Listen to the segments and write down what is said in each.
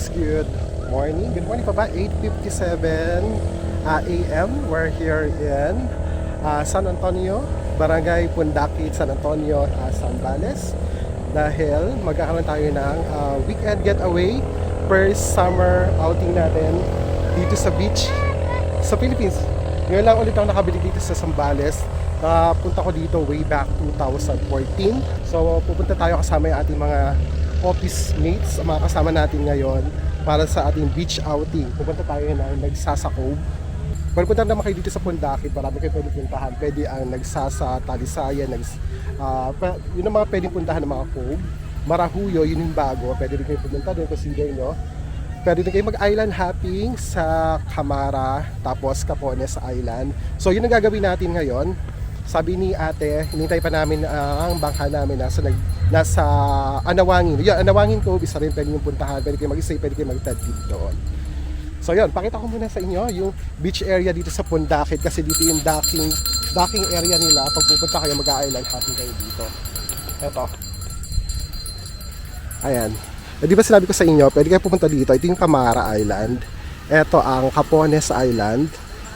guys, good morning. Good morning pa ba? 8:57 a.m. We're here in San Antonio, Barangay Pundakit, San Antonio, Zambales. Dahil magkakaroon tayo ng weekend getaway, first summer outing natin dito sa beach sa Philippines. Ngayon lang ulit ako nakabili dito sa Zambales. Punta ko dito way back 2014. So pupunta tayo kasama yung ating mga office mates, mga kasama natin ngayon para sa ating beach outing. Pupunta tayo ng Nagsasakog. Kung punta naman kayo dito sa Pundakit, marami kayo pwede puntahan. Pwede ang Nagsasa, Talisayan, yun ang mga pwedeng puntahan ng mga cove. Marahuyo, yun yung bago. Pwede rin kayo pumunta doon, consider nyo. Pwede rin kayo mag-island hopping sa Camara, tapos Capones Island. So yun ang gagawin natin ngayon. Sabi ni ate, hinintay pa namin ang bangka namin nasa Anawangin. Yun, Anawangin Cove, isa rin pwede yung puntahan. Pwede kayo mag-stay, pwede kayo mag-tent doon. So yun, pakita ko muna sa inyo yung beach area dito sa Pundakit. Kasi dito yung docking area nila. Pag pupunta kayo, mag-island hopping kayo dito. Eto. Ayan. Di ba sinabi ko sa inyo, pwede kayo pupunta dito. Ito yung Camara Island. Eto ang Capones Island.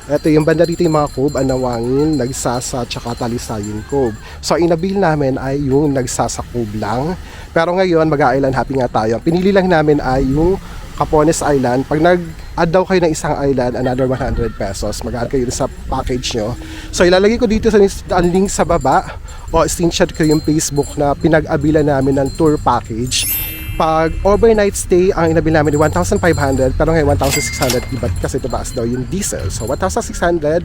Ito yung banda dito yung mga cove, Anawangin, Nagsasa, tsaka Talisayin Cove. So inabil namin ay yung Nagsasa Cove lang. Pero ngayon mag-island hopping nga tayo. Pinili lang namin ay yung Capones Island. Pag nag-add daw kayo ng isang island, another 100 pesos. Mag-add kayo sa package nyo. So ilalagay ko dito ang link sa baba o screenshot ko yung Facebook na pinag-abilan namin ng tour package. Pag overnight stay, ang inabil namin 1,500, pero ngayon 1,600, iba't kasi tumaas daw yung diesel. So 1,600,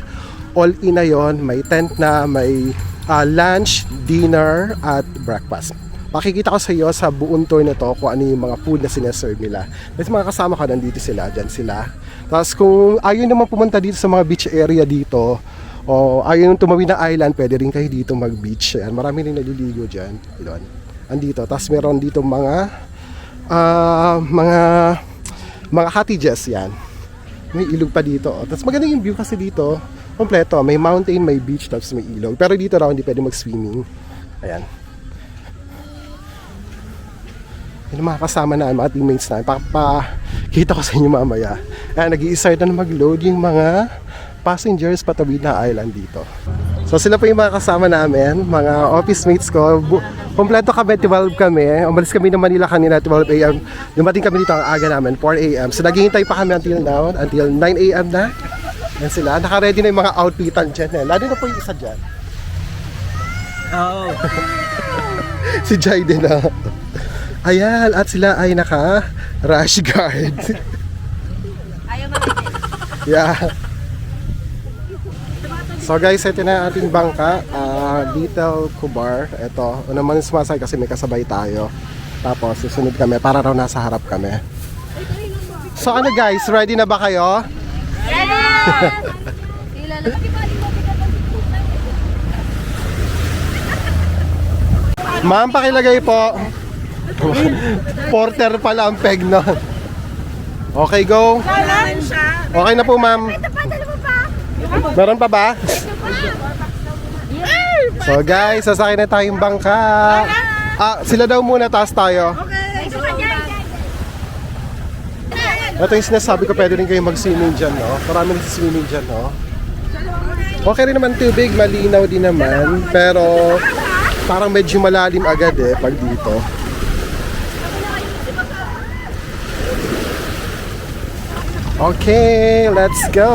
all in na yun, may tent na, may lunch, dinner, at breakfast. Makikita ko sa iyo sa buong tour na to kung ano yung mga food na sineserve nila. Kasi mga kasama ko, nandito sila, dyan sila. Tapos kung ayaw naman pumunta dito sa mga beach area dito, o ayaw tumawid na island, pwede rin kayo dito mag-beach. Yan, marami rin naliligo dyan. Doon. Andito. Tapos meron dito mga cottages yan. May ilog pa dito. Tapos maganda yung view kasi dito. Kompleto. May mountain, may beach, tapos may ilog. Pero dito raw hindi pwede mag-swimming. Ayan. Yung mga kasama na, mga teammates na. Pakita ko sa inyo mamaya. Ayan, nag-i-start na mag-load yung mga passengers patawid na island dito. So sila po yung mga kasama namin, mga office mates ko. Kompleto kami, 12 kami. Umalis kami ng Manila kanina, 12 a.m. Dumating kami dito ang aga namin, 4 a.m. So naghihintay pa kami until now, until 9 a.m. na. Yan sila. Naka-ready na yung mga outfitan dyan. Lalo na po yung isa dyan. Oo. Si Jaiden na. Ayan, at sila ay naka-rash guard. Ayaw makikita. Yeah. So guys, ito na ating bangka, Little Kubar. Ito, una man sumasay kasi may kasabay tayo. Tapos susunod kami, para raw nasa harap kami. So ano guys, ready na ba kayo? Ma'am, pakilagay po. Porter pala ang peg nun. Okay, go. Okay na po, ma'am. Meron pa ba? So guys, sasakay na tayong bangka. Sila daw muna, taas tayo. Ito yung sinasabi ko, pwede rin kayo mag-swimming dyan, no? Marami nag-swimming dyan, no? Okay rin naman tubig, malinaw din naman. Pero parang medyo malalim agad pag dito. Okay, let's go!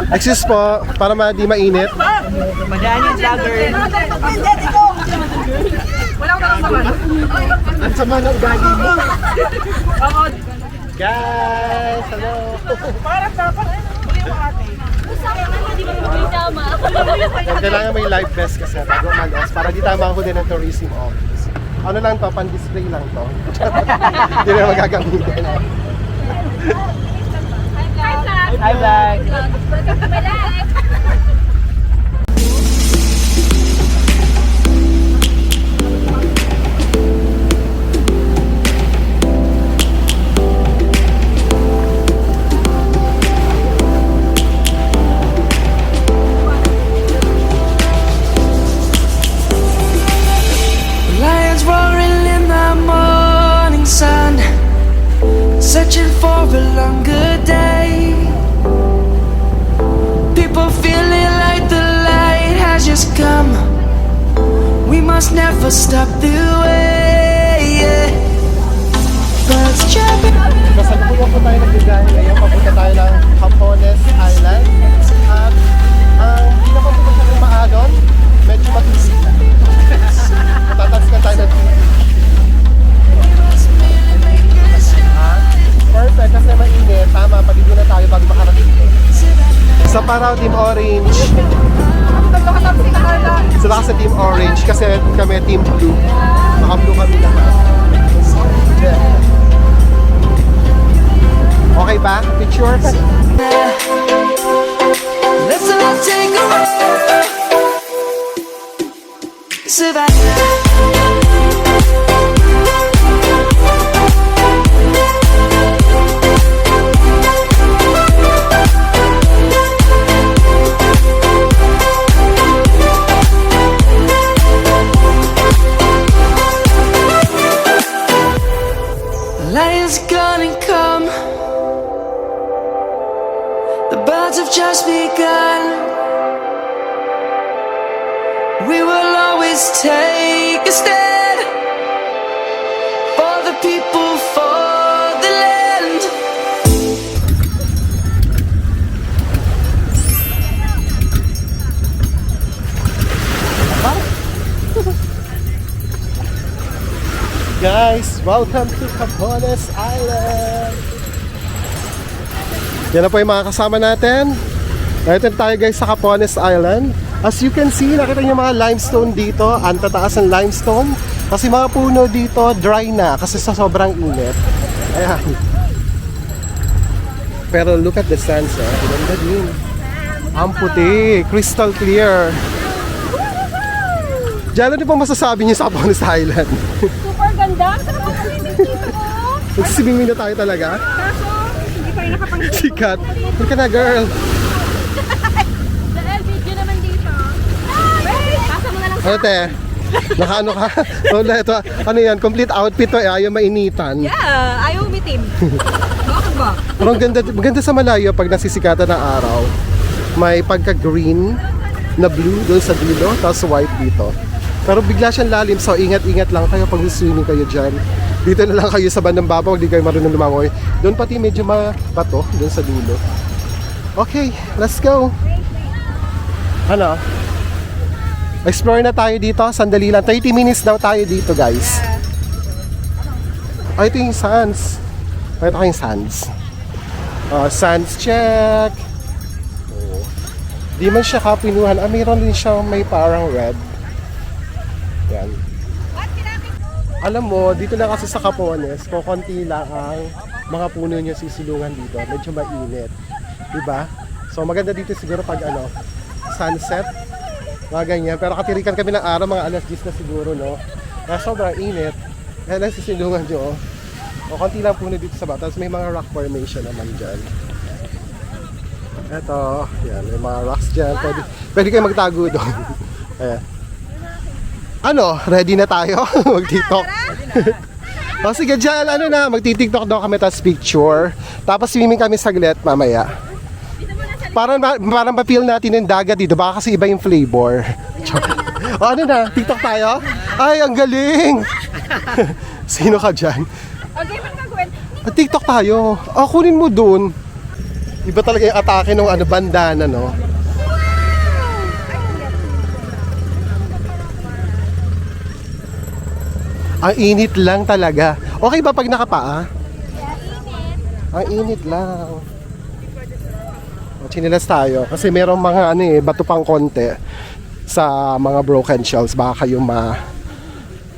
Excuse po, para di mainit. Madaan yung vlogger. Wala ko nakasaman. Ang sama ng ugali mo. Guys, hello. Parang dapat Kailangan may live vest kasi bago malas para di tama ako din ng tourism office. Ano lang to, pan-display lang to. Hindi na magagamitin. Hi, vlog. Lions roaring in the morning sun, searching for a longer day. People feeling like the light has just come. We must never stop the way. Yeah. Birds chirping. Kasalukuyan po tayo nagbigahe ngayon. Papunta tayo ng Capones Island. At hindi na papunta sa Maalon. Medyo matulis. Tataskan tayo ng TV. Perfect, kasi mainit. Tama, pag-ibig na tayo bago makarating. Sa Paraw, Team Orange. Sila kasi Team Orange kasi kami Team Blue. Naka-blue kami lahat. Okay ba? Picture? Let's all take a ride. Savannah. Lion's gonna come. The birds have just begun. We will always take a stand for the people, for the land. Guys, welcome to Capones Island! Yan na po yung mga kasama natin. Dito tayo guys sa Capones Island. As you can see, nakita niyo mga limestone dito. Ang tataas ng limestone. Kasi mga puno dito, dry na. Kasi sa sobrang init. Ayan. Pero look at the sunset. Ganda din. Ang puti. Crystal clear. Diyan, ano po masasabi niyo sa Capones Island? Super ganda. Sarap ang swimming dito. Nagsiswimming na tayo talaga? Kaso, hindi pa rin nakapang-. Sikat. Halika na, girl. Dahil video naman dito. Pasa mo na lang Ano te? Nakaano ka? Wala, ito. Ano yan? Complete outfit to eh. Ayaw mainitan. Yeah, ayaw umitim. Bakit ba? Pero ang ganda, maganda sa malayo pag nasisikatan ng araw. May pagka-green na blue doon sa dulo, tapos white dito. Pero bigla siyang lalim, so ingat-ingat lang kayo pag swimming kayo dyan. Dito na lang kayo sa bandang babaw, hindi kayo marunong lumangoy. Doon pati medyo mabato, doon sa dulo. Okay, let's go! Ano? Explore na tayo dito, sandali lang. 30 minutes daw tayo dito, guys. Ito yung sands. Ito yung sands. Sands check. Di man siya kapinuhan. Mayroon din siya may parang red. Yan. Alam mo, dito lang kasi sa Capones, konti lang ang mga puno niya sisilungan dito. Medyo mainit. Diba? So maganda dito siguro pag sunset. Mga ganyan. Pero katirikan kami ng araw, mga alas 10 na siguro, no? Kaya sobrang init. Kaya lang sisilungan nyo, O konti lang puno dito sa baba. Tapos may mga rock formation naman dyan. Eto, yan, may mga rocks dyan. Pwede kayo magtago doon. Ayan. Ano, ready na tayo? Mag-tiktok. O sige, dyan, magti-tiktok daw kami, tapos picture. Tapos swimming kami saglit mamaya. Parang ma-feel natin yung dagat dito. Baka kasi iba yung flavor. O ano na, tiktok tayo? Ay, ang galing! Sino ka dyan? Okay, man gagawin. TikTok tayo. Kunin mo dun. Iba talaga yung atake ng ano, bandana, no? Ang init lang talaga. Okay ba pag nakapaa? Ang init lang. O, chinilas tayo. Kasi merong mga ano eh, bato pang konti sa mga broken shells. Baka kayo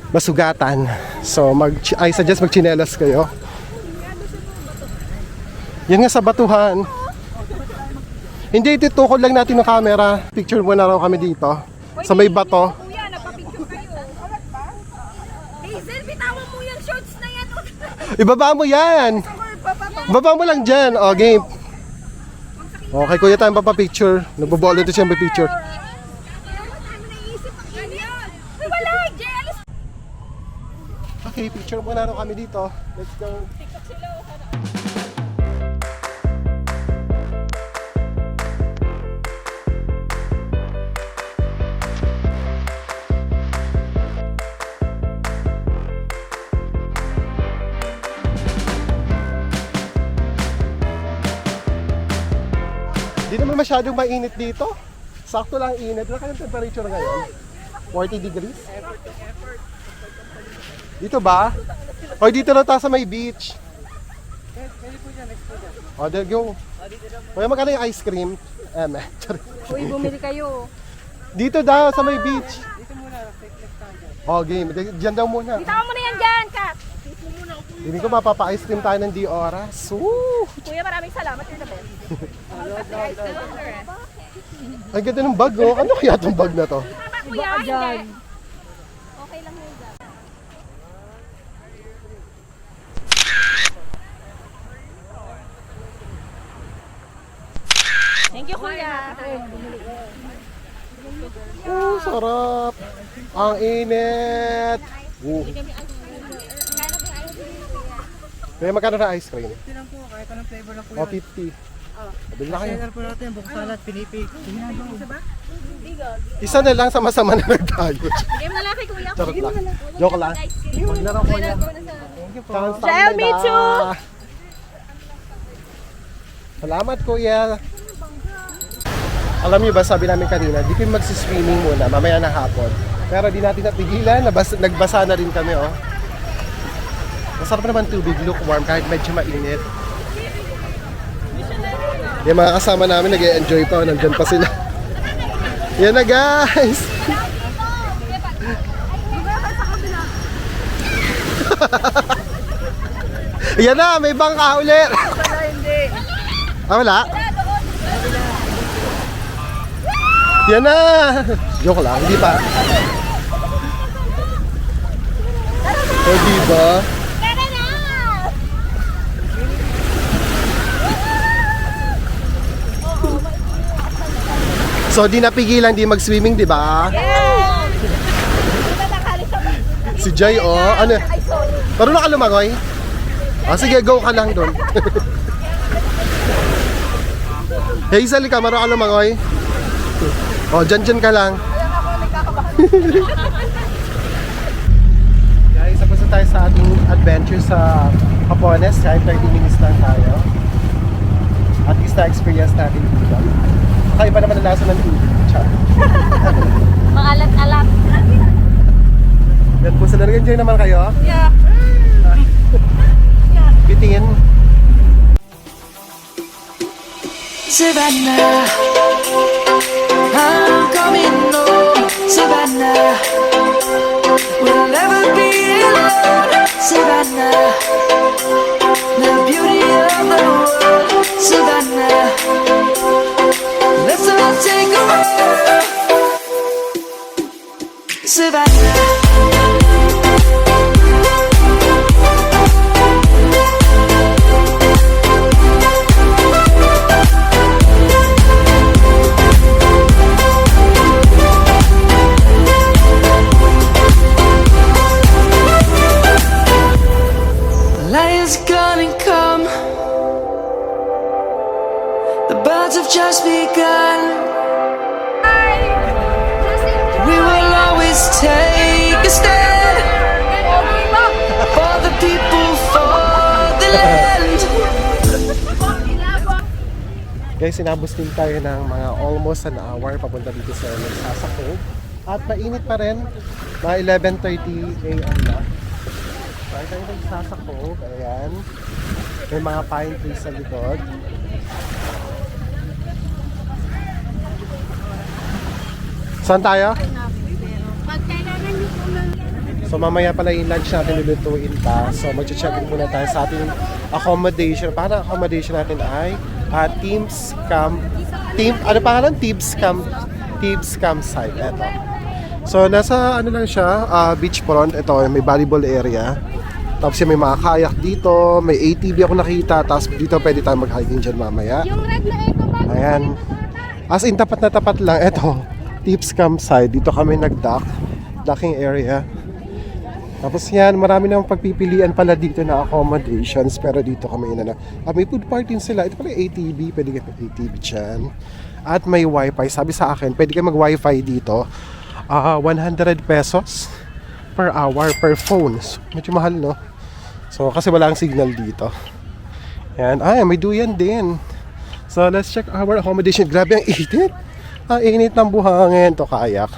masugatan. So, I suggest magchinelas kayo. Yan nga sa batuhan. Hindi, titukod lang natin ng camera. Picture muna raw kami dito. Sa may bato. Kuya, napapicture kayo. Hazel, bitawan mo yung shorts na yan. Ibaba mo yan. Baba mo lang dyan. O, game. Okay, kuya tayo papapicture. Nagbabola ito siya may picture. Wala, jealous. Okay, picture muna raw kami dito. Let's go. Hindi naman masyadong mainit dito. Sakto lang init. Wala kayong temperature ngayon? 40 degrees? Dito ba? O dito lang tayo sa may beach. O, there go. Kuya, magkano yung ice cream? Uy, bumili kayo. Dito daw sa may beach. O, game. Diyan daw muna. Bitawan mo na yan dyan, Kat. Hindi ko mapapa-ice cream tayo ng di oras. Woo! Kuya, maraming salamat. You're the best. Ang ganda ng bag, oh. Ano kaya itong bag na to? Tama, kuya. Hindi. Okay lang yun dyan. Thank you, kuya. Oh, sarap. Ang init. Kaya magkano na ice cream? 50 lang po, kahit anong flavor lang po O, 50. Bili na kayo. Seller po natin, buksan at pinipig. Isa na lang sama-sama na nagtayo. Bigay mo na lang kay kuya. Charot lang. Joke lang. Huwag na raw kuya. Jael, me too. Salamat kuya. Alam niyo ba, sabi namin kanina, di kayo magsiswimming muna, mamaya na hapon. Pero di natin napigilan, nagbasa na rin kami, oh. Masarap naman tubig, lukewarm, kahit medyo mainit. Yung mga kasama namin nag-e-enjoy pa, nandyan pa sila. Yan na guys! Yan na, may bangka ulit! Ah, wala? Yan na! Joke lang, hindi pa. O, diba? Tara na! So, di napigilan, di mag-swimming, di ba? Yeah! Si Jay, oh. Ano? Marunong ka lumangoy? Ah, sige, go ka lang doon. Hazel, ka, marunong ka lumangoy? Oh, dyan ka lang. Guys, tapos na tayo sa ating adventure sa Capones. Kahit 30 minutes lang tayo. At least na-experience natin dito. Kakaiba naman ang lasa ng tubig. Char. Maalat-alat. Yan po sila. Nag-enjoy naman kayo? Yeah. Bitin. Savannah, I'm coming home. Savannah, we'll never be alone. Savannah, the beauty of the world. Savannah, let's all take a walk. Savannah. Lion's gonna come. The birds have just begun. We will always take a stand for the people, for the land. Guys, sinabos din tayo ng mga almost an hour papunta dito sa Sasako. At mainit pa rin. Mga 11:30 a.m. na. Right tayo ng Sasako. Ayan. May mga pine trees sa likod. Saan tayo? Pag kailangan niyo po ng... So mamaya pala yung lunch natin lulutuin pa. So mag-check-in muna tayo sa ating accommodation. Para accommodation natin ay Teams Camp. Ano pangalan? Tibbs Campsite. Eto. So nasa ano lang siya, beachfront. Ito, may volleyball area. Tapos may mga kayak dito. May ATV ako nakita. Tapos dito pwede tayo mag-hiking dyan mamaya. Yung red na eco bag. Ayan. As in, tapat na tapat lang. Ito, Tibbs Campsite. Dito kami nag-dock. Docking area. Tapos yan, marami nang pagpipilian pala dito na accommodations. Pero dito kami may food park din sila. Ito pala yung ATV. Pwede kayo ATV dyan. At may wifi. Sabi sa akin, pwede kayo mag-wifi dito. 100 pesos per hour per phone. So, medyo mahal, no? So, kasi wala ang signal dito. Yan. May duyan din. So, let's check our accommodation. Grabe ang init. Ang init ng buhangin. Ito, kayak.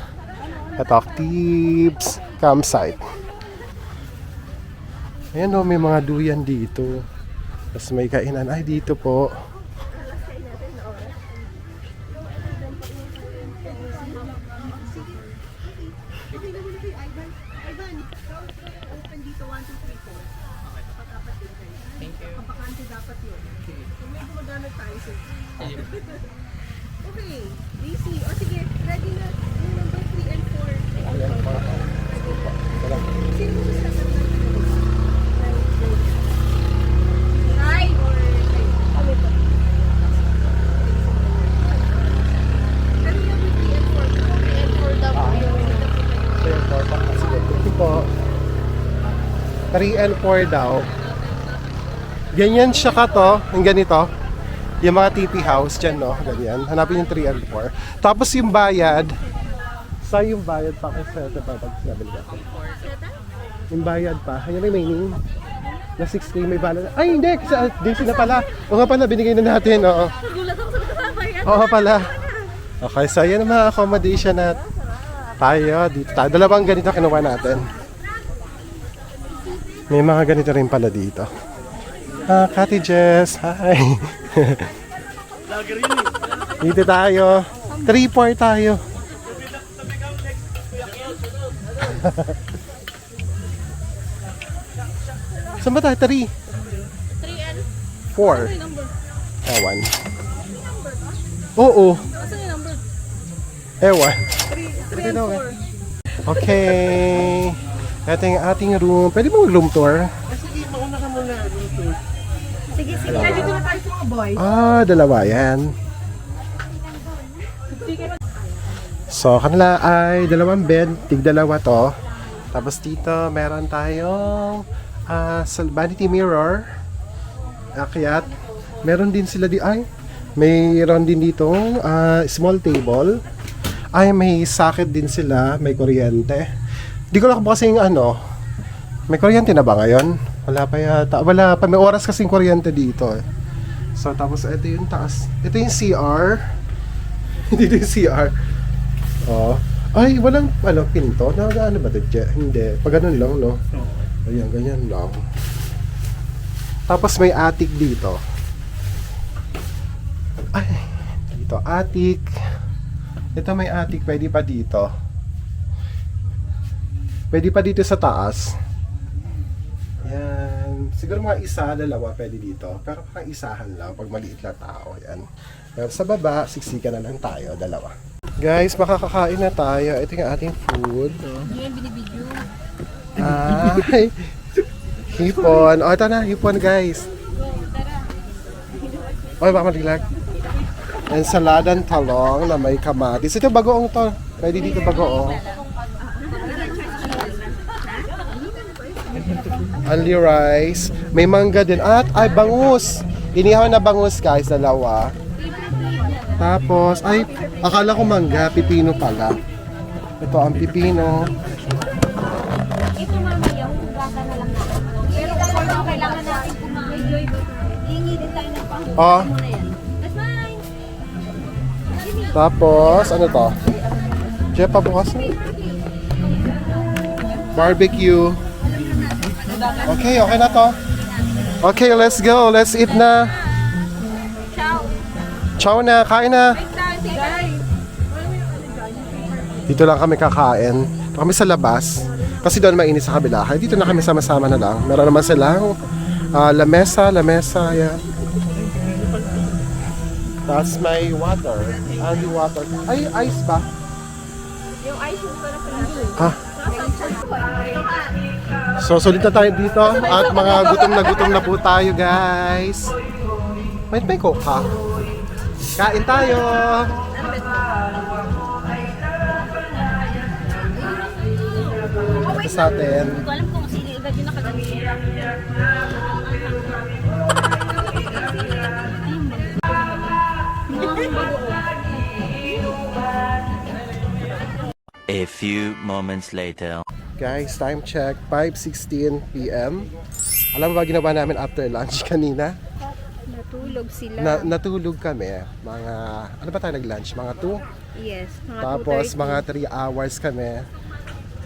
Ito, Tibbs Campsite. Ayan o, may mga duyan dito. Tapos may kainan. Ay, dito po. Okay, DC. O sige, ready na yung number 3 and 4. Sino mo sasabihin? Ay, or... Ano ito? Pero yung 3 and 4, 3 and 4 daw po yung... 3 and 4 pa. Sige, ito po. 3 and 4 daw. Ganyan siya ka to. Ang ganito. Yung mga TP house dyan, no? Ganyan. Hanapin yung 3 and 4. Tapos yung bayad. Sa yung bayad pa kasi ito pa pag sinabi ka. Yung bayad pa. Yung remaining. Na 6K may balance. Ay, hindi! Kasi DC na pala. O nga pala, binigay na natin. Oo. Nagulat ako sa kasabay. Oo nga pala. Okay, so yan ang mga accommodation na tayo dito. Dalawang ganito kinuha natin. May mga ganito rin pala dito. Cottages. Hi. Dito tayo. 3-4 tayo. Saan ba tayo? 3? 3 and 4. number. 1. Oo. Asan yung number? Ewan. 3 and 4. Okay. Ito yung ating room. Pwede mo room tour? Sige, mauna ka muna. Sige, sige. Dito na tayo sa mga boy. Dalawa yan. So, kanila ay dalawang bed. Tig-dalawa to. Tapos dito, meron tayong vanity mirror. Akyat. Meron din sila mayroon din ditong small table. May socket din sila. May kuryente. Di ko lang po kasing may kuryente na ba ngayon? Wala pa yata. Wala pa. May oras kasing kuryente dito. So, tapos ito yung taas. Ito yung CR. Dito yung CR. Oh. Ay, walang pinto. Ano ba ito? Hindi. Pag ganun lang, no? Ayan, ganyan lang. Tapos may attic dito. Ay, dito attic. Ito may attic. Pwede pa dito. Pwede pa dito sa taas. Yan. Siguro mga isa, dalawa pwede dito. Pero parang isahan lang pag maliit na tao. Yan. Pero sa baba, siksika na lang tayo. Dalawa. Guys, makakakain na tayo. Ito yung ating food. Yan, binibidyo. Ay, hipon. O, ito na. Hipon, guys. Oy, baka malilag. Ensaladang talong na may kamatis. Ito bagoong to. Pwede dito bagoong. Only rice. May mangga din. At, bangus. Inihaw na bangus, guys. Dalawa. Tapos, akala ko mangga. Pipino pala. Ito ang pipino. Ito mamaya, hugasan na lang natin. Pero kung kailangan natin kumain, hingi din tayo ng pang. Oh. That's fine. Tapos, ano to? Jepa bukas na. Barbecue. Okay, okay na to. Okay, let's go. Let's eat na. Ciao na, kain na. Dito lang kami kakain. Dito kami sa labas. Kasi doon mainit sa kabila. Kaya dito na kami sama-sama na lang. Meron naman silang lamesa, yan. Tapos may water. Only water. Ay, ice ba? Yung ice yung pala pala. So, sulit na tayo dito. At mga gutom na po tayo, guys. May coke ha? Kain tayo! Ito sa atin. Hindi ko alam kung sino yung edad yung nakagamit. A few moments later. Guys, time check. 5:16 p.m. Alam mo ba ginawa namin after lunch kanina? Natulog sila. Natulog kami. Mga, ano ba tayo nag-lunch? Mga 2? Yes, mga Tapos 2:30. mga 3 hours kami.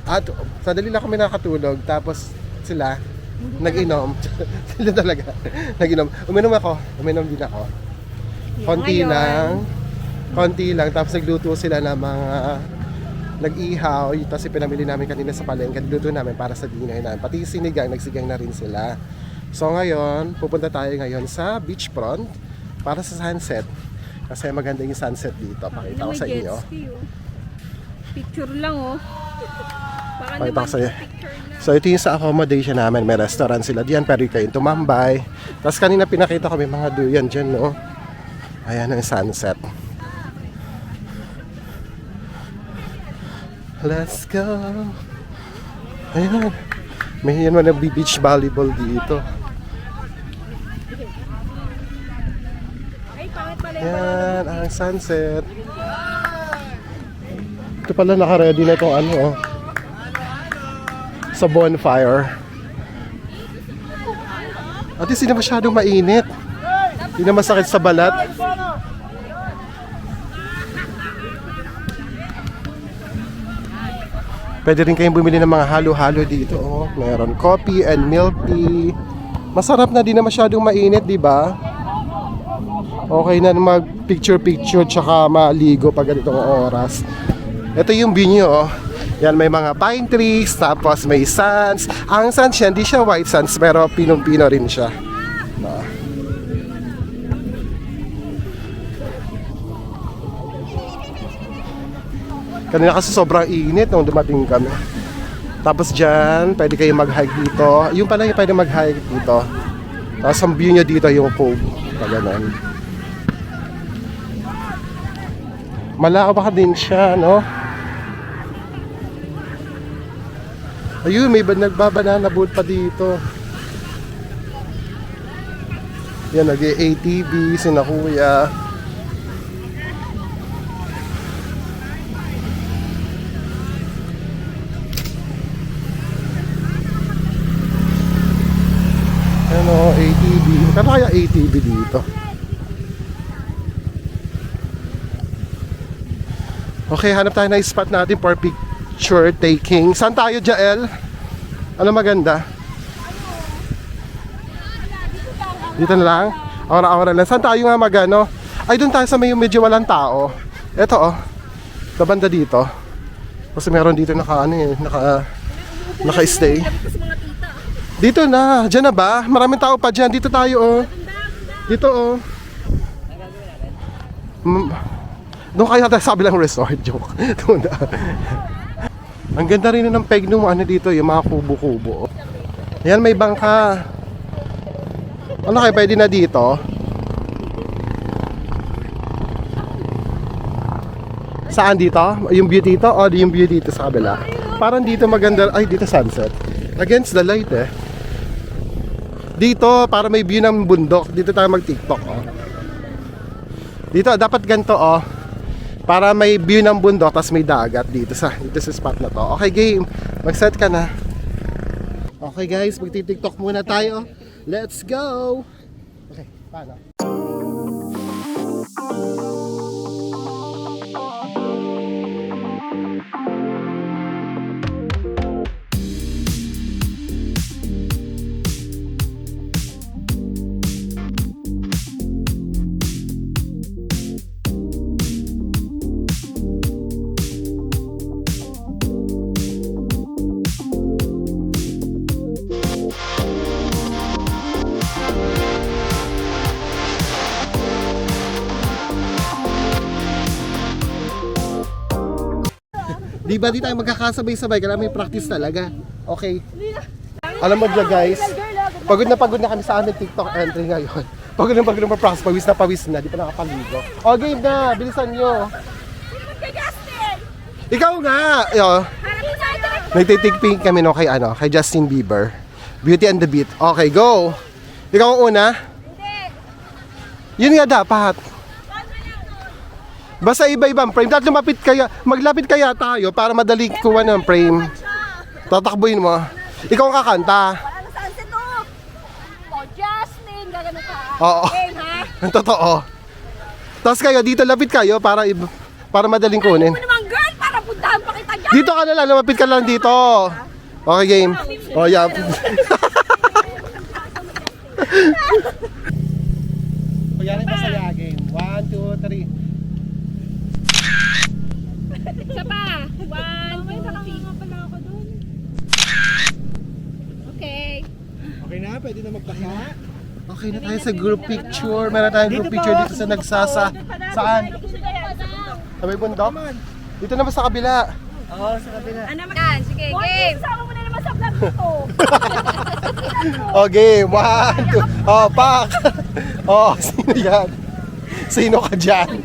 At sadali lang kami nakatulog. Tapos sila, nag-inom. Sila talaga, nag-inom. Uminom din ako. Konti lang. Tapos nagluto sila ng mga nag-ihaw. Tapos pinamili namin kanina sa palengke. Nagluto namin para sa dinner namin. Pati sinigang, nagsigang na rin sila. So ngayon, pupunta tayo ngayon sa beachfront para sa sunset. Kasi maganda yung sunset dito. Pakita ko sa inyo. Picture lang oh. Baka Pakita ko naman sa inyo. picture lang. So ito yung sa accommodation namin. May restaurant sila diyan. Pero kayo tumambay. Tapos kanina pinakita kami mga duyan dyan, no? Ayan ang sunset. Let's go. Ayan. May yan man beach volleyball dito. Ay, pangit pala yung Ayan ang sunset. Ito pala naka-ready na itong ano, oh. Sa bonfire. At least hindi na masyadong mainit. Hindi na masakit sa balat. Pwede rin kayong bumili ng mga halo-halo dito. Oh. Meron coffee and milk tea. Masarap na, di na masyadong mainit, di ba? Okay na mag picture-picture tsaka maligo pag ganitong oras. Ito yung view nyo, oh. Yan, may mga pine trees, tapos may sands. Ang sands yan, di siya white sands, pero pinong-pino rin siya. Kanina kasi sobrang init nung dumating kami. Tapos dyan, pwede kayo mag-hike dito. Yung pala yung pwede mag-hike dito. Tapos ang view nyo dito yung cove. Paganon. Malawak din siya, no? Ayun, may nagbabanana boat pa dito. Yan, nag-ATV, sina kuya. Ano, ATV. Kano kaya ATV dito? Okay, hanap tayo na spot natin for picture taking. Saan tayo, Jael? Ano maganda? Dito na lang? Aura-aura lang. Saan tayo nga magano? Ay, doon tayo sa may medyo walang tao. Eto, oh. Sa banda dito. Kasi meron dito naka-stay. Dito na. Diyan na ba? Maraming tao pa dyan. Dito tayo, oh. Dito, oh. Doon kaya tayo sabi lang resort. Joke. Doon na. Ang ganda rin ng peg nung ano dito, yung mga kubo-kubo. Ayan, may bangka. Ano kaya pwede na dito? Saan dito? Yung view dito? O yung view dito sa kabila? Parang dito maganda. Ay, dito sunset. Against the light eh. Dito, para may view ng bundok. Dito tayo mag-tiktok, oh. Dito, dapat ganito, oh. Para may view ng bundok, tapos may dagat dito sa spot na to. Okay, game. Mag-set ka na. Okay, guys. Magti-tiktok muna tayo. Let's go! Okay, paano? Di ba di tayo magkakasabay-sabay? Kailangan may practice talaga. Okay. Alam mo dyan guys, pagod na kami sa aming TikTok entry ngayon. Pagod na practice, pawis na, di pa nakapaligo. O game na, bilisan nyo. Ikaw nga! Yo. Nagtitikping kami no kay Justin Bieber. Beauty and the Beat. Okay, go! Ikaw ang una? Yun nga dapat. Basta iba-ibang frame. Dapat maglapit kaya tayo para madaling kuha ng frame. Tatakbuhin mo. Ikaw ang kakanta. Ano saan si to? O, Justin, gagano ka. Oo. Game, ha? Ang totoo. Tapos kayo, dito lapit kayo para madaling kunin. Ano naman, girl, para puntahan pa kita dyan. Dito ka na lang, lumapit ka lang dito. Okay, game. Oh, yeah. Kunyari masaya, game. 1, 2, 3. Isa pa. 1, 2, 3. Okay. Okay na, pwede na magpasa. Okay na tayo sa group picture. Meron tayong group picture dito sa nagsasa. Saan? Sa may bundok? Dito naman sa kabila. Oo, sa kabila. Ano naman? Sige, game. Sama mo na naman sa vlog dito. Okay, 1, 2. Oh, pak! Oh, sino yan? Sino ka dyan?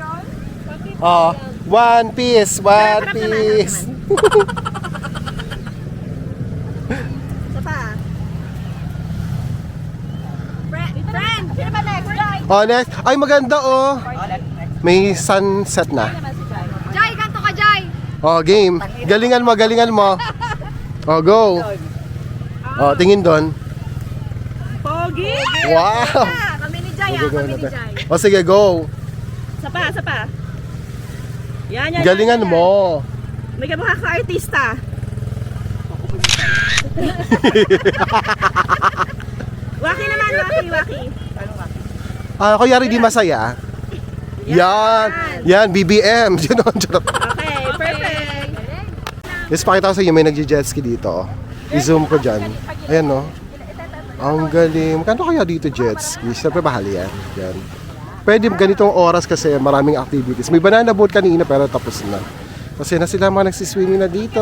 Oh, one piece, one piece. Isa pa. Friend, sino ba next? Jai. Oh, next. Ay, maganda oh. May sunset na. Jai, kanto ka, Jai. Oh, game. Galingan mo. Oh, go. Oh, tingin doon. Pogi. Wow. Kami ni Jai, kami ni Jai. Oh, sige, go. Isa pa. Yan. Galingan mo. May kamukha ka artista. Waki naman, Waki. Ah, kunyari di masaya. Yan, BBM. Charot. Okay, perfect. Yes, pakita ko sa inyo, may nagje-jet ski dito. I-zoom ko dyan. Ayan, no? Ang galing. Kano kaya dito jet ski? Siyempre, mahal yan. Yan. Pwede ganitong oras kasi maraming activities. May banana boat kanina pero tapos na. Kasi na sila mga nagsiswimming na dito.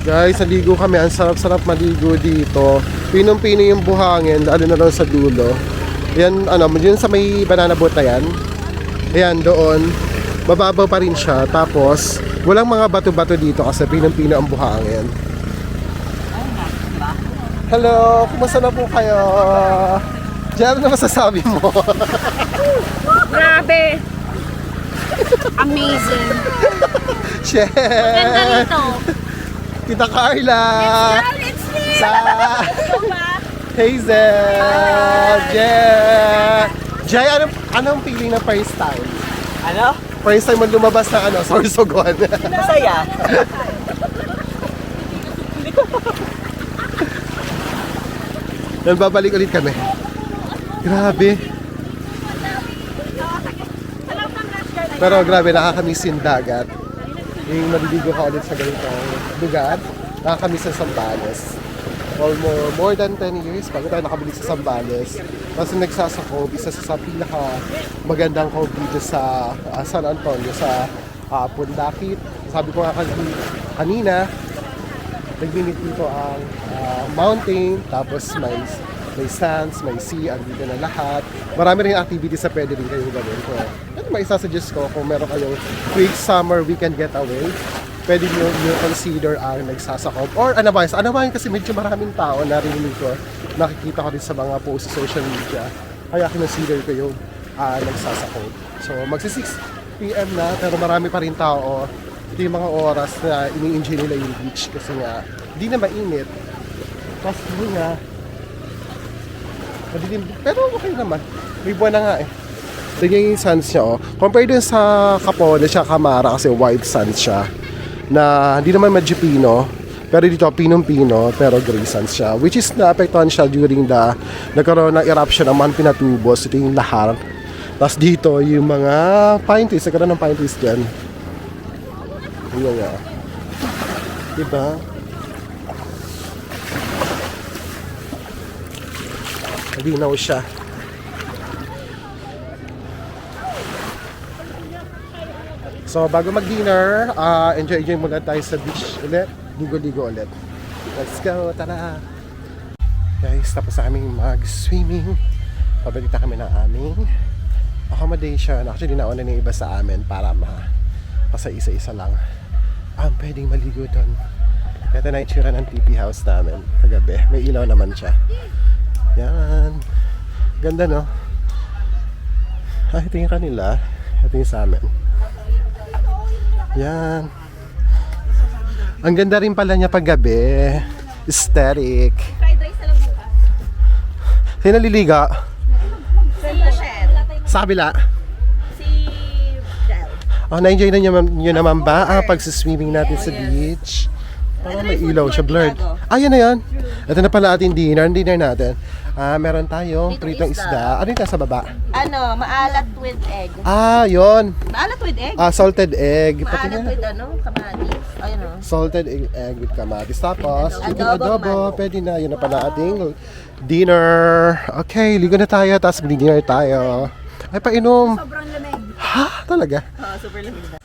Guys, naligo kami. Ang sarap-sarap maligo dito. Pinong-pino yung buhangin, lalo na doon sa dulo. Yan, yun sa may banana boat na yan. Ayan, doon. Mababaw pa rin siya. Tapos, walang mga bato-bato dito kasi pinong-pino ang buhangin. Hello, kumusta na po kayo? Diyan, ano masasabi mo? Grabe. Amazing. Shit! Ganda rito. Tita Carla! Let's see. Sa Ito ba? Hazel! Jay, anong feeling ng first time? Ano? First time mo lumabas ng Sorsogon. Masaya. Yan, babalik ulit kami. Grabe. Pero grabe, nakakamiss yung dagat. Yung naliligo ka ulit sa ganitong lugar. Nakakamiss sa Zambales. Almost more than 10 years bago tayo nakabalik sa Zambales. Kasi nagsasakop, isa sa pinaka magandang cove dito sa San Antonio, sa Pundakit. Sabi ko nga kanina, nagminit dito ang mountain, tapos may sands, may sea, andito na lahat. Marami rin activities na pwede rin kayong gawin ko. Ano may isasuggest ko kung meron kayong quick summer weekend getaway, pwede nyo consider ang nagsasakop. Or Anabayan kasi medyo maraming tao, narinig ko, nakikita ko rin sa mga posts sa social media. Kaya kinonsider ko yung nagsasakop. So magsi 6 PM na, pero marami pa rin tao. Ito yung mga oras na ini-enjoy nila yung beach kasi nga hindi na mainit. Tapos yun nga, madilim, pero okay naman. May buwan na nga eh. Tignan yung suns niya oh. Compare dun sa Capone siya Camara kasi white suns siya. Na hindi naman medyo pino. Pero dito pinong-pino pero gray suns siya. Which is naapektuhan siya during nagkaroon ng eruption ng Mount Pinatubo. Ito yung lahar. Tapos dito yung mga pine trees. Nagkaroon ng pine trees dyan. Yun nga. Diba? Malinaw siya. So bago mag-dinner, enjoy muna tayo sa beach ulit. Ligo-ligo ulit. Let's go, tara! Guys, tapos sa aming mag-swimming. Pabalita kami ng aming accommodation. Actually, nauna na yung iba sa amin para kasi isa-isa lang ang pwedeng maligo doon. Ito na itsura ng TP house namin kagabi. May ilaw naman siya. Yan. Ganda, no? Ito yung kanila. Ito yung sa amin. Yan. Ang ganda rin pala niya paggabi. Aesthetic. Fried rice na lang bukas. Sino naliliga? Si Michelle. Sa kabila. Si Del. Oh, na-enjoy na nyo naman ba pag-swimming natin sa beach? Parang may ilaw siya, blurred. Yan na yan. Ito na pala ating dinner. Ang dinner natin. Meron tayong pritong isda. Ano yung nasa baba? Ano, maalat with egg. Yun. Maalat with egg? Salted egg. Pati Maalat na. with kamatis. Ayun o. Salted egg with kamatis. Tapos, chicken Adobong adobo. manok. Pwede na. Yun na pala ating dinner. Okay, ligo na tayo. Tapos dinner tayo. Ay, painom. Sobrang lamig. Ha? Talaga? Super lamig na.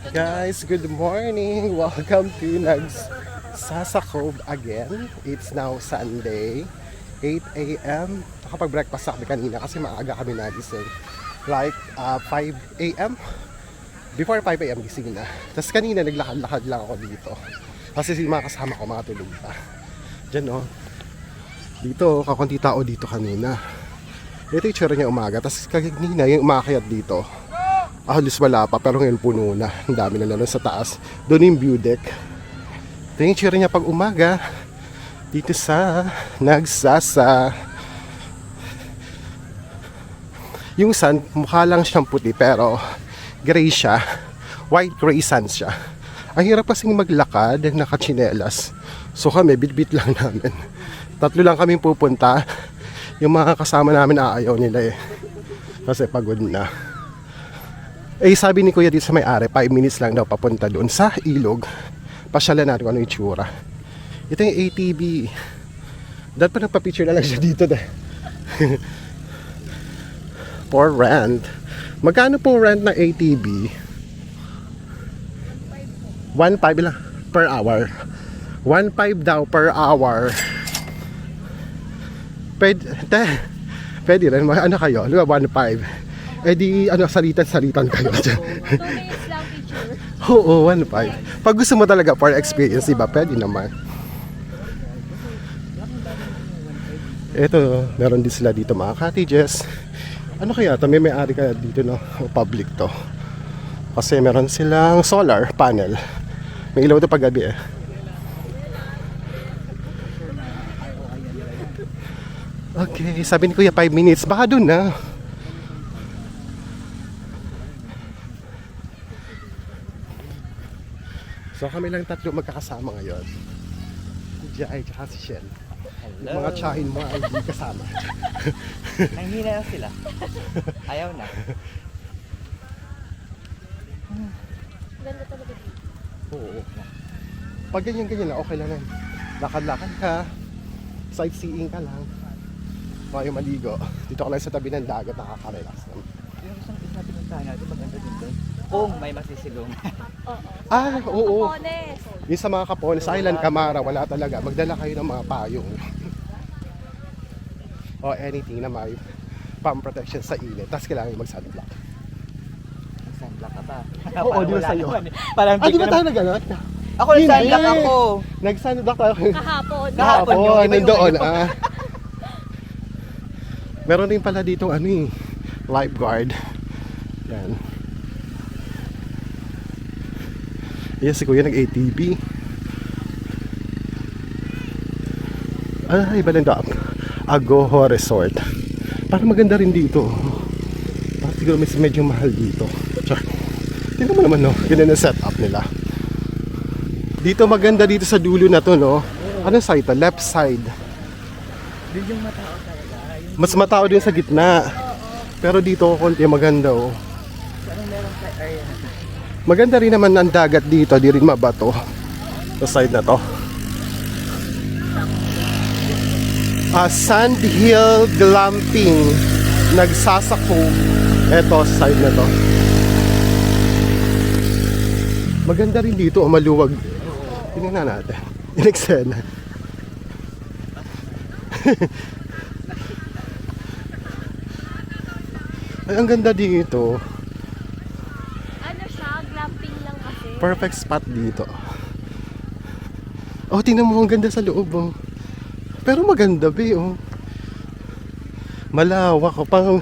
Guys, good morning! Welcome to Nags Sasa Cove again. It's now Sunday, 8 a.m. Nakapag-breakfast kami kanina kasi maaga kami nagising. Like 5 a.m. Before 5 a.m. gising na. Tapos kanina naglakad-lakad lang ako dito. Kasi si mga kasama ko mga tulog pa. Diyan oh. Dito, kakunti tao dito kanina. Ito yung tsura niya umaga. Tapos kanina yung umakyat dito. Halos wala pa, pero ngayon puno na. Ang dami na lalo sa taas. Doon yung view deck. Ito yung tsura niya pag umaga. Dito sa Nagsasa. Yung sun, mukha lang siyang puti, pero gray siya. White gray sun siya. Ang hirap kasing maglakad, nakachinelas. So kami, bit-bit lang namin. 3 lang kaming pupunta. Yung mga kasama namin aayaw nila eh. Kasi pagod na. Sabi ni Kuya dito sa may-ari, 5 minutes lang daw papunta doon sa ilog. Pasyalan natin kung ano yung itsura. Ito yung ATV. Dahil pa nagpa-picture na lang siya dito. For rent. Magkano po rent ng ATV? 1.5 lang per hour. 1.5 daw per hour. Pwede rin. Ano kayo? 1.5. Di salitan kayo. 2 minutes lang picture. Oo, 1.5. Pag gusto mo talaga for experience, diba? Pwede naman. Ito, meron din sila dito mga cottages. Ano kaya ito? May may-ari kaya dito, no? O public to. Kasi meron silang solar panel. May ilaw ito pag gabi eh. Okay, sabi ni Kuya 5 minutes. Baka dun na. So kami lang 3 magkakasama ngayon. Si Jai at si Shen. Yung mga tsahin mo ay hindi kasama. Nanghina na sila. Ayaw na. Ganda talaga dito. Oo. Pag ganyan-ganyan na, okay lang yan. Lakad-lakad ka. Sightseeing ka lang. Kayo maligo. Dito ka lang sa tabi ng dagat, nakaka-relax naman. Yung isang pinuntahan natin, maganda din doon. Kung may masisilong. Oo. Honest. Yung sa mga Kapones Island, Camara, wala talaga. Magdala kayo ng mga payong. O anything na may palm protection sa init. Tapos kailangan yung mag-sunblock. Sunblock ka ba? Oo, di ba sa'yo? Parang Di ba tayo na gano'n? Ako nag-sunblock ako. Nag-sunblock tayo. Kahapon. Kahapon yun, Oo, di ba yung nandoon. ano? Meron din pala dito lifeguard. Yan. Yan si Kuya nag-ATV. Iba lang daw. Agoho Resort. Parang maganda rin dito. Parang siguro medyo mahal dito. Char. Tingnan mo naman, no? Ganun ang setup nila. Dito maganda dito sa dulo na to, no? Anong side to? Left side. Doon yung matao talaga. Mas matao din sa gitna. Pero dito konti maganda, oh. Anong meron sa area na? Maganda rin naman ang dagat dito, di rin mabato. Sa side na to. Sand Hill Glamping. Nagsasakop. Eto, side na to. Maganda rin dito, maluwag. Tingnan na natin. In-eksena. Ay, ang ganda dito. Ano siya? Glamping lang kasi. Perfect spot dito. Oh, tingnan mo, ang ganda sa loob, oh. Pero maganda, be, oh. Malawak, oh. Pang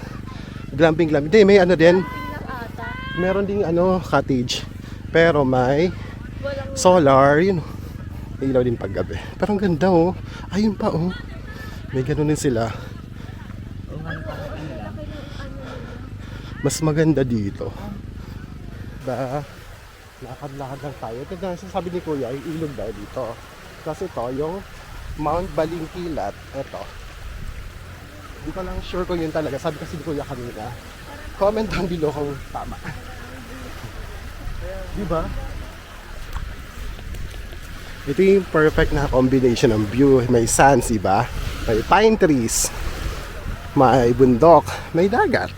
glamping. Hindi, may ano din. Glamping lang ata. Meron ding ano, cottage. Pero may Walang solar, yun. Ilaw din paggabi. Pero ang ganda, oh. Ayun pa, oh. May ganun din sila. Oo nga, parang ano lang. Mas maganda dito. Ba, lakad-lakad lang tayo. Ito na sabi ni Kuya, yung ilog daw dito. Kasi ito, yung Mount Balingkilat. Ito. Hindi ko lang sure kung yun talaga. Sabi kasi ni Kuya kanina. Comment down below kung tama. Diba? Ito yung perfect na combination ng view. May sands, diba? May pine trees. May bundok. May dagat.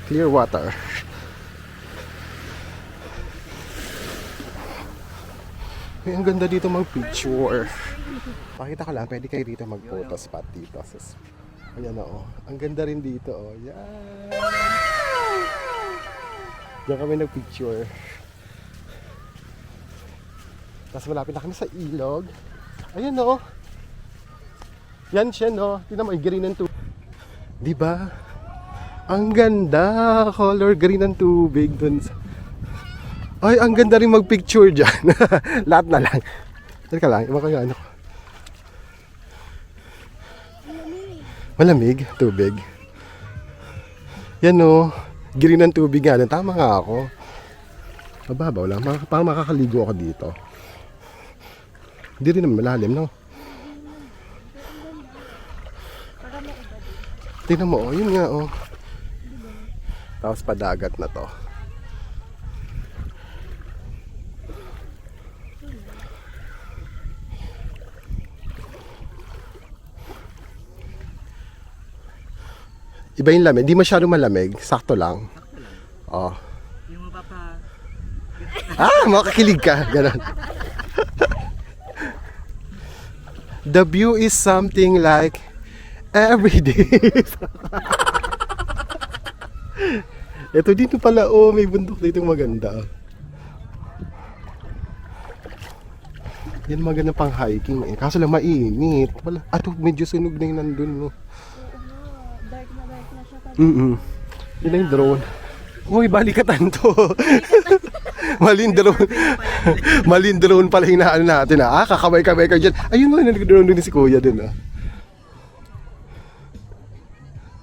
Clear water. Ay, ang ganda dito mag-picture. Pakita ko lang, pwede kayo dito mag-photo spot dito. Ayan o. Ang ganda rin dito o. Yan. Diyan kami nag-picture. Tapos malapit na kami sa ilog. Ayan o. Yan siya no. Tingnan mo, green and tubig. Diba? Ang ganda. Color green ang tubig dun. Ay, ang ganda rin mag-picture dyan. Lahat na lang. Teka lang, iba ko yung ano. Malamig, tubig. Yan o. Green ang tubig nga. Tama nga ako. Mababaw lang. Parang makakaligo ako dito. Hindi rin naman malalim, no? Tingnan mo, oh. Yun nga, oh. Tapos padagat na to. Iba yung lamig. Hindi masyadong malamig. Sakto lang. Oh. Yung mapapa... Makakilig ka. Ganon. The view is something like every day. Ito dito pala, oh, may bundok dito maganda. Yan maganda pang hiking eh. Kaso lang mainit. Wala. Medyo sunog na yung nandun, no. dark na siya. Yun na yung drone. Uy, balikatan to. Maling drone. Maling drone pala hinaano natin ah. Kakamay-kamay ka dyan. Ayun mo, nag-drone din si Kuya din ah.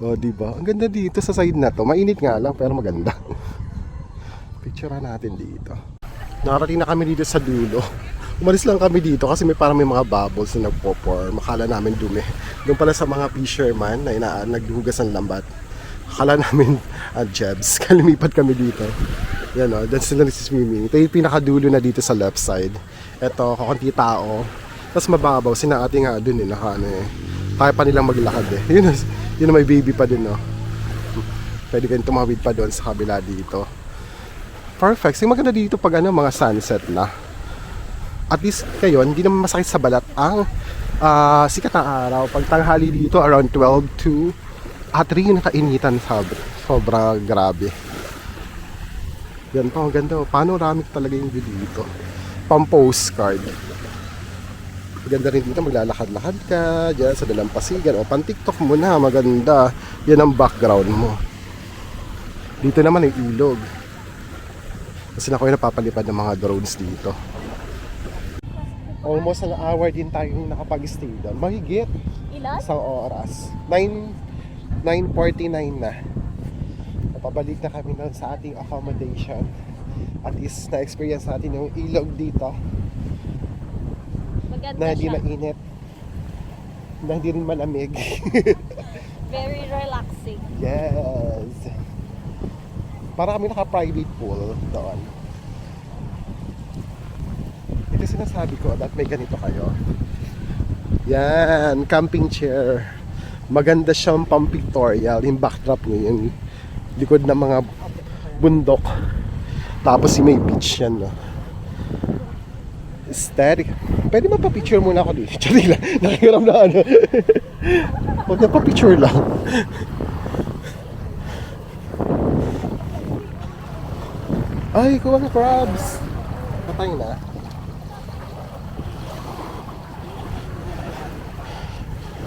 Oh, diba? Ang ganda dito sa side na to. Mainit nga lang pero maganda. Picturean natin dito. Nakarating na kami dito sa dulo. Umalis lang kami dito kasi parang may mga bubbles na nagpo-pour. Makala namin dumi. Doon pala sa mga fisherman na naghuhugas ng lambat. Akala namin jebs. Kalimipat kami dito. Yan o, dyan sila nagsiswimming. Ito yung pinakadulo na dito sa left side. Ito, kakunti tao. Tapos mababaw, sinaating nga dun eh, naka ano eh. Kaya pa nilang maglakad eh. Yun may baby pa dun no. Pwede kayong tumawid pa doon sa kabila dito. Perfect. Yung maganda dito pag ano, mga sunset na. At least kayo, hindi naman masakit sa balat ang sikat ng araw. Pag tanghali dito, around 12 to 3 yung nakainitan. Sobra grabe. Yan po, ang ganda. Panoramic talaga yung view dito. Pang postcard. Ganda rin dito, maglalakad-lakad ka dyan sa dalampasigan. O, pan TikTok mo na, maganda. Yan ang background mo. Dito naman yung ilog. Kasi na ko yung napapalipad ng mga drones dito. Almost an hour din tayong nakapag-stay doon. Mahigit. Ilan? Isang oras. 9:49 na. Napabalik na kami doon sa ating accommodation. At least na-experience natin yung ilog dito. Maganda Na hindi siya. mainit. Na hindi rin malamig. Very relaxing. Yes. Para kami naka-private pool doon. Ito sinasabi ko that may ganito kayo. Yan, camping chair. Maganda siyang pang-pictorial. Yung backdrop niya, yung likod ng mga bundok. Tapos yung may beach yan, no? Aesthetic. Pwede pa-picture muna ako dito. Tsari lang. Nakikiram na ano. Huwag na pa-picture lang. Ay, kuha ng crabs. Patay na.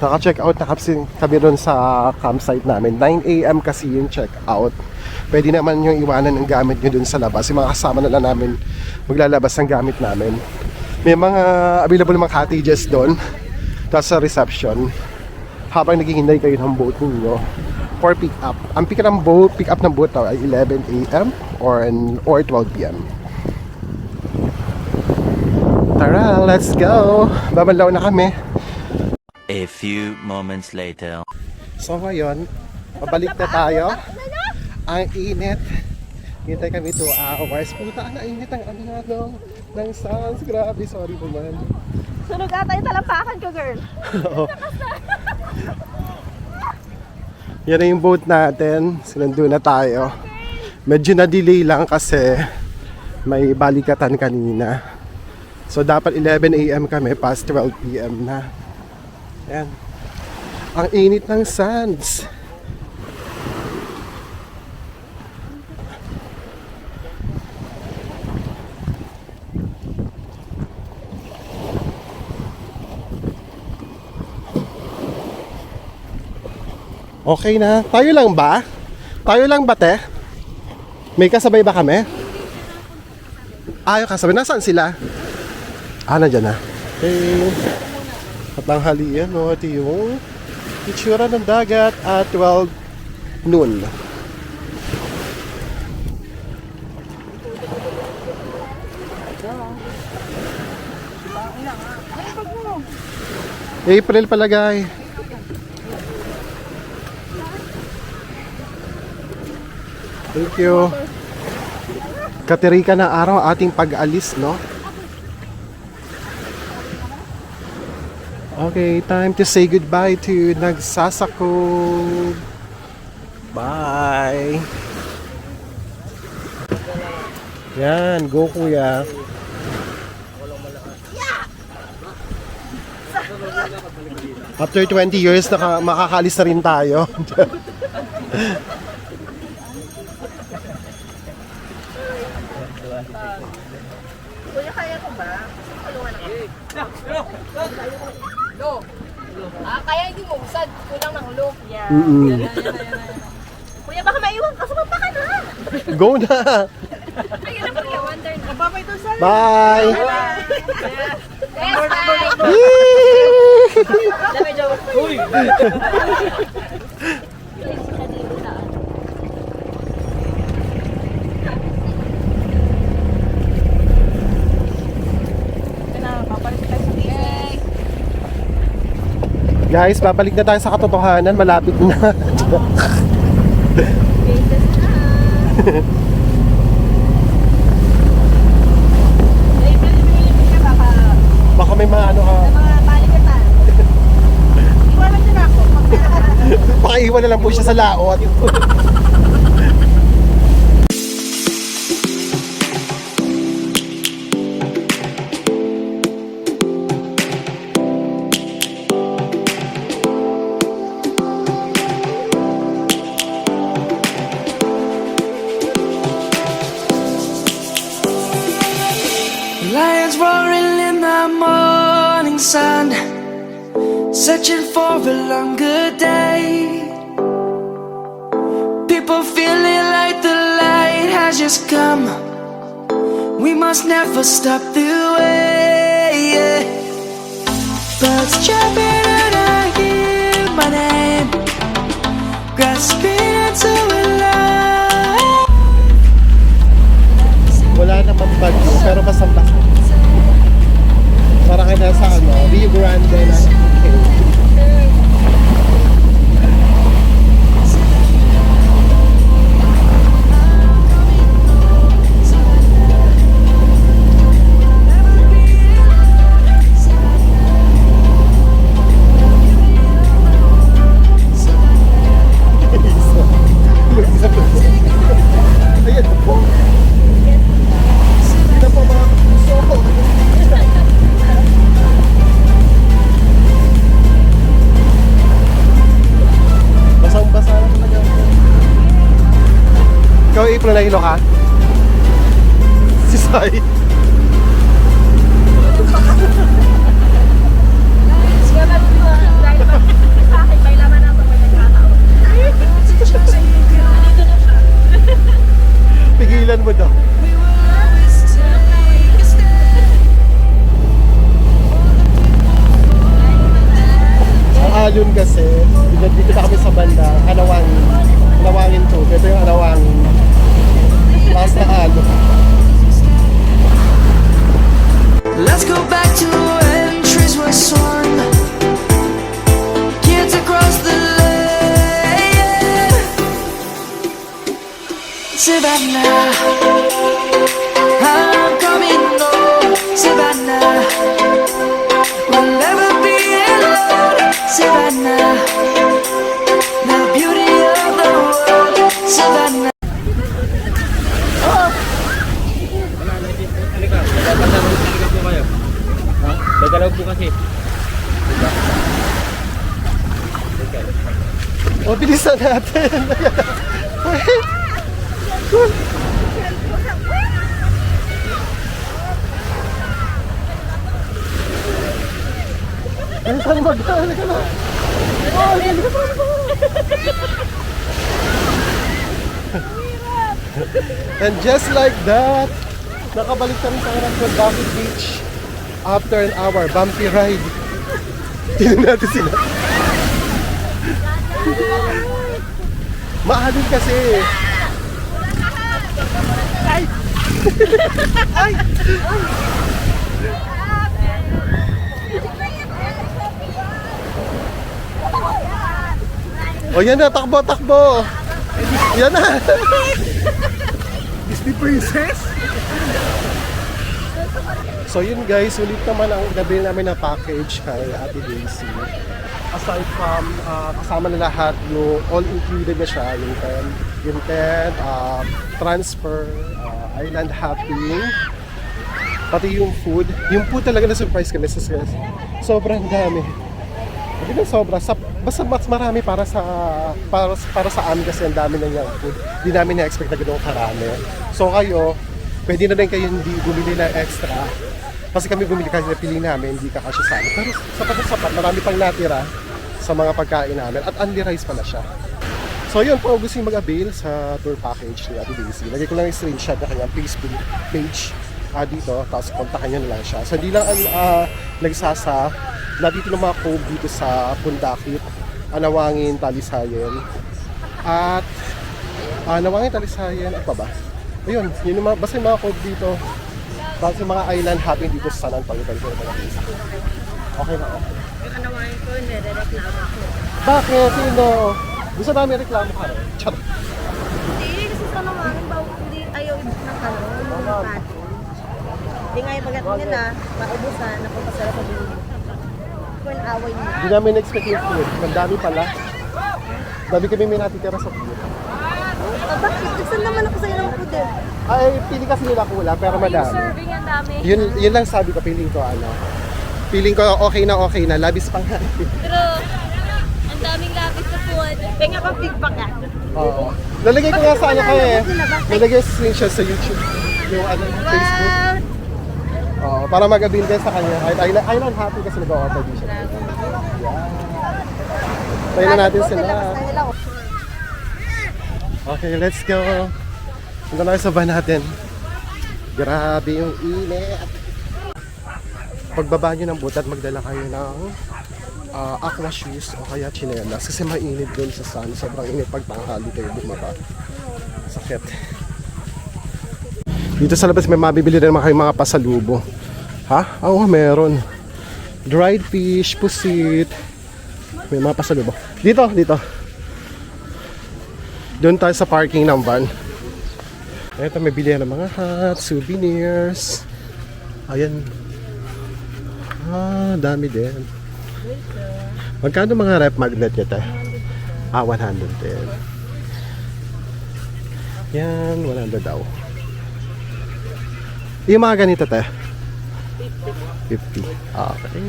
Naka-check out na kami doon sa campsite namin. 9 AM kasi yung check out. Pwede naman yung iwanan ng gamit nyo doon sa labas. Yung mga kasama na lang namin maglalabas ng gamit namin. May mga available mga cottages doon. Tapos sa reception, habang naghihintay kayo ng boat ninyo for pick up. Ang pick up ng boat ay 11 AM or 12 PM. Tara, let's go! Babanlaw na kami. A few moments later. So ngayon, pabalik na tayo. Ang init. Hintay kami 2 hours. Puta, ang init ang ano na no, ng sounds. Grabe, sorry naman. Sunog ata yung talampakan ko, girl. Yan na yung boat natin. Sinundo na tayo. Medyo na-delay lang kasi may balikatan kanina. So dapat 11 AM kami, past 12 PM na. Yan. Ang init ng sands. Okay na. Tayo lang ba? Tayo lang ba, te? May kasabay ba kami? Yung kasabay. Nasaan sila? Nandiyan na. Okay. At tanghalian, no? Ito yung itsura ng dagat at 12 noon. April palagay. Thank you. Katirika na araw ating pag-alis, no? Okay, time to say goodbye to Nagsasako. Bye. Yan, go kuya. After 20 years, makakalis na rin tayo. Kuya, kaya ko ba? Tulungan ako. Kaya hindi mo usad. Kulang ng ulo. Yeah. Kuya, baka maiwan ka. Sumapa ka na. Go na. Ayun na, kuya. Wonder na. Kababay to sa... Bye. Yes, bye. Uy! Guys, babalik na tayo sa katotohanan. Malapit na. Baka may mga ano ka. Mga balikatan. Iwanan niyo na ako. Baka iwan na lang po siya sa laot. Lions roaring in the morning sun, searching for a longer day. People feeling like the light has just come. We must never stop the way. Yeah. Birds jumping and I hear my name, grasping into a life. Wala naman bagyo, pero basang-basa. Para kayo nasa Rio Grande na. Ikaw, April, nahilo ka? Si Sai. Pigilan mo daw. Sa Alon kasi, dito na kami sa banda, Alawangin to. Ito yung Alawangin. Nasa Alon. Let's go back to when trees were swung, kids across the lane. Savannah, I'm coming home. Savannah, we'll never be alone. Savannah, the beauty of the world. Savannah. Dagalaw po kasi. O, bilisan natin. Wait. Ay, saan mag-ano ka na? Oh, and just like that, nakabalik kami sa harap ng David Beach after an hour, bumpy ride. Tingnan natin sila. Mahalin kasi. Ay! Ay! O yan na, takbo, takbo! Yan na! Disney Princess? So yun guys, ulit naman ang gabi namin na package kay Ate Daisy. Aside from kasama na lahat, yung all included na siya, yung tent, transfer, island hopping, pati yung food. Yung food talaga na surprise kami sa sobrang dami. Hindi na sobra, basta mas marami para sa amin kasi ang dami na niyang food. Hindi namin na-expect na gano'ng karami. So kayo, pwede na rin kayo hindi bumili na extra. Kasi kami bumili kasi napili namin, hindi kakasya sa amin. Pero sapat na sapat, marami pang natira sa mga pagkain namin. At only rice pala siya. So yun, kung gusto yung mag-avail sa tour package ni Ate Daisy, lagay ko lang yung screenshot na kanyang Facebook page dito, tapos kontakan nyo na lang siya. So hindi lang nagsasa, dito ng mga cove dito sa Pundakit, Alawangin, Talisayan. At Alawangin, Talisayan, at pa ba? Ayun, yun yung basta yung mga cove dito. Tapos yung mga island hopping dito sa San Antonio. Okay na, okay. Yung Alawangin ko, nire-reklamo ko. Bakit? Sino? Gusto namin reklamo ka rin. Charot. Hindi, kasi sa Alawangin, hindi ayaw ibig ng yung patin. Hindi nga yung pagdating nila, maubusan, napapasara sa buhay. Kung away nila. Hindi namin expect yung food. Ang dami pala. Dami kami may natitira sa food. Bakit? Saan naman ako sa'yo ng food eh? Ay, pili kasi nila kulang, pero madami. Serving ang dami. Yun lang sabi ko, feeling ko Feeling ko okay na, labis pang Pero, ang daming lapis sa food. Kaya nga feedback ka. Oo. Lalagay ko nga sa Lalagay yung screenshot sa YouTube. Yung Facebook. Oo, para mag-avail din sa kanya. Island happy kasi nag-o-offer din siya. Yeah. Try na natin sila. Okay, let's go. Punta na sa van natin. Grabe yung init. Pagbaba nyo ng butat, magdala kayo ng aqua shoes o kaya chinelas. Kasi mainit dun sa sun. Sobrang init pag tanghali kayo bumaba. Sakit. Dito sa labas may mabibili rin kayo mga pasalubo. Ha? Oo, meron. Dried fish, pusit. May mga pasalubo. Dito. Doon tayo sa parking ng van. Ito, may bilihan ng mga hat, souvenirs. Ayan. Dami din. Magkano mga rep magnet nito? 110. Yan, 100 daw. Yung mga ganito tayo? 50. Okay.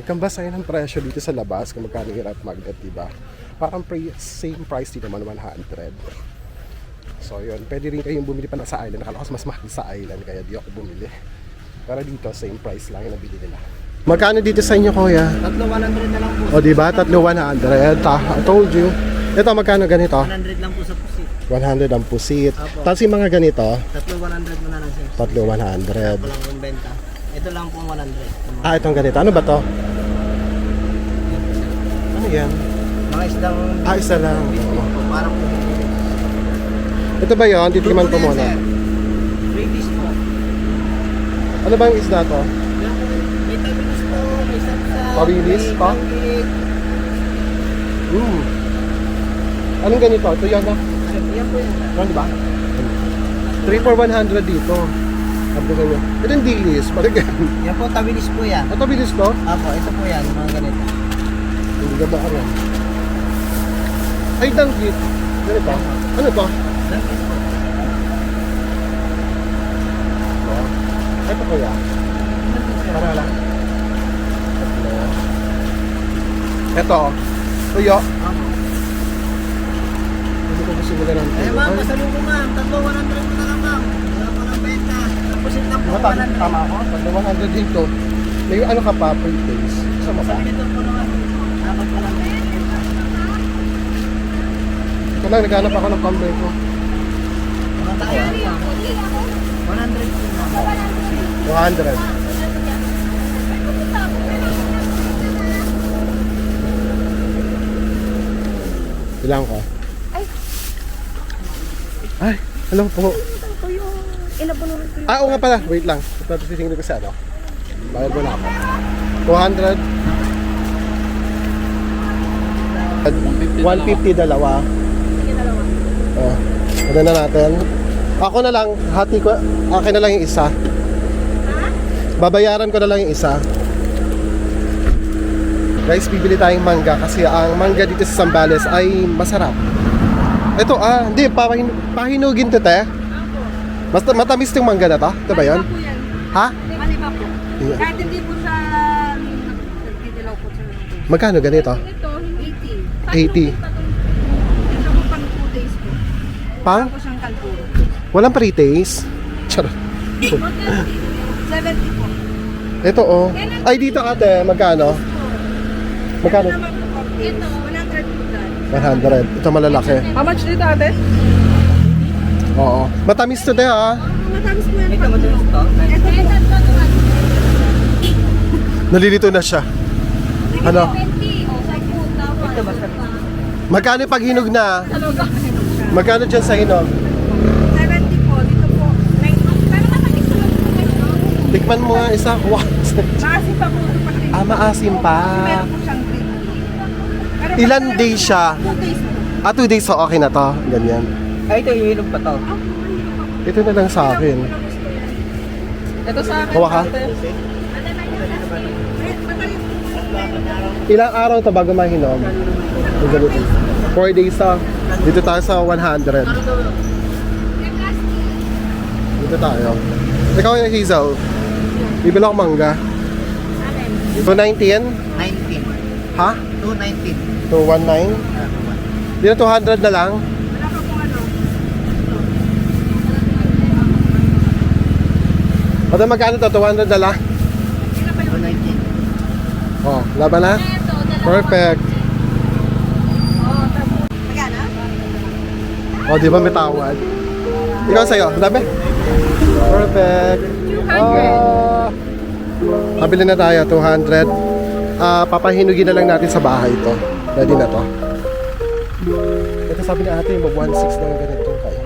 Nagkambasayan ng presyo dito sa labas kung magkano yung rep magnet, diba? Parang same price din naman, 100. So yun, pwede rin kayong bumili pala sa island. Nakala ko mas mahal sa island, kaya di ako bumili. Pero dito, same price lang yung nabili nila. Magkano dito sa inyo, kuya? 3,100 na lang po. O diba, 3,100. I told you. Ito, magkano ganito? 100 lang po sa pusit. 100 ang pusit. Apo. Tapos yung mga ganito, 3,100 mo na lang sir. 3,100. Ito lang yung benta. Ito lang po 100. Ah, itong ganito. Ano ba to? Ano yan? Mga isdang Ah, isa lang. Oo. parang po. Ito ba yun? Titikman ko muna. British po. Ano ba yung isda to? May tabilis po, may sapsa. Tabilis may pa? langgit. Anong ganito? Ito yan na. Yan po yan. Ano di ba? 3 for 100 dito. Sabi ko sa inyo. Ito yung dilis. Bakit ganyan? Yan po, tabilis po yan. Ito bilis to? Apo, ito po yan, mga ganito. Hindi ka ba ano? Ay, danggit. Ganito. Ano to? Langgit po. Ito kuya. Para lang. Ito. Tuyo. Apo. Hindi ko gusto nila ng Eh tuyo. ma'am, masalungo ma'am. 3,100 mo na lang ma'am. Wala po ng benta. Tapos ito po, Diba, 100. tama ako? 100 dito. May ano ka pa, pre-taste. Gusto mo ba? Sabi nito po naman. Dapat mo lang benta. Ito lang, naghanap ako ng pambay ko. Mga tayo. 100 po ma'am. 200. Ilang ko? Ay, hello po. Ito yung inabunuran ko yung... Ah, oo nga pala. Wait lang. Ito titingin ko sa ano. Bayad mo na ako. 200. 150 dalawa. Sige, dalawa. Oh, ano na natin? Ako na lang, hati ko, akin na lang yung isa. Babayaran ko na lang yung isa. Guys, bibili tayong mangga kasi ang mangga dito sa Zambales ay masarap. Ito, hindi, pahinugin to, te. Basta matamis yung mangga na to. Ito ba yun? Po yan. Ha? Malima po. Yeah. Kahit hindi po sa... Nagdidilaw po sa mga Magkano ganito? Ito, 80. 80. Ito po pang 2 days po. Pang? Tapos ang kalpuro. Walang pre-taste? Charot. 70 po. Ito, oh. Ay, dito ate, magkano? Magkano? Ito, 100 po dahil. 100. Ito malalaki. How much dito ate? Oo. Matamis to, te, ha? Matamis po yan. Ito madalas to. Ito po. Nalilito na siya. Ano? 20. O, sa po. Ito basta. Magkano pag hinog na? Magkano dyan sa hinog? 70 po. Dito po. 90. Pero matamis po lang po kayo. Tikman mo nga isa. Wow. Maasim pa po ito pag Maasim pa. meron po siyang green tea. Pero Ilan pag- days siya? 2 days po. 2 days, so okay na to. Ganyan. Ay, ito hihinog pa to. Ito na lang sa akin. Ito sa akin. Hawa ka? Ilang araw to bago mahinog? Yung ganito. 4 days to. Dito tayo sa 100. Dito tayo. Ikaw yung Hazel. Bibili ako mangga. 219? 19. Ha? 219. 219? Dito 200 na lang. Wala pa po ano. O doon magkano to? 200 na lang. 219. Oh, laban na? Perfect. Magana? O, di ba may tawad? Ikaw sa'yo, dami? Perfect. 200. Pabili na tayo, 200. Papahinugin na lang natin sa bahay to. Ready na to. Ito sabi ni ate, mag 1.6 lang ganito kayo.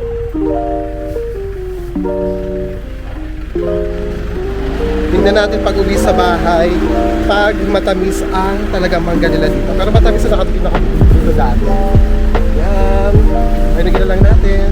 Tingnan natin pag uwi sa bahay, pag matamis ang talagang mangga nila dito. Pero matamis na nakatikim na kami dito dati. Yan. Hinugin na lang natin.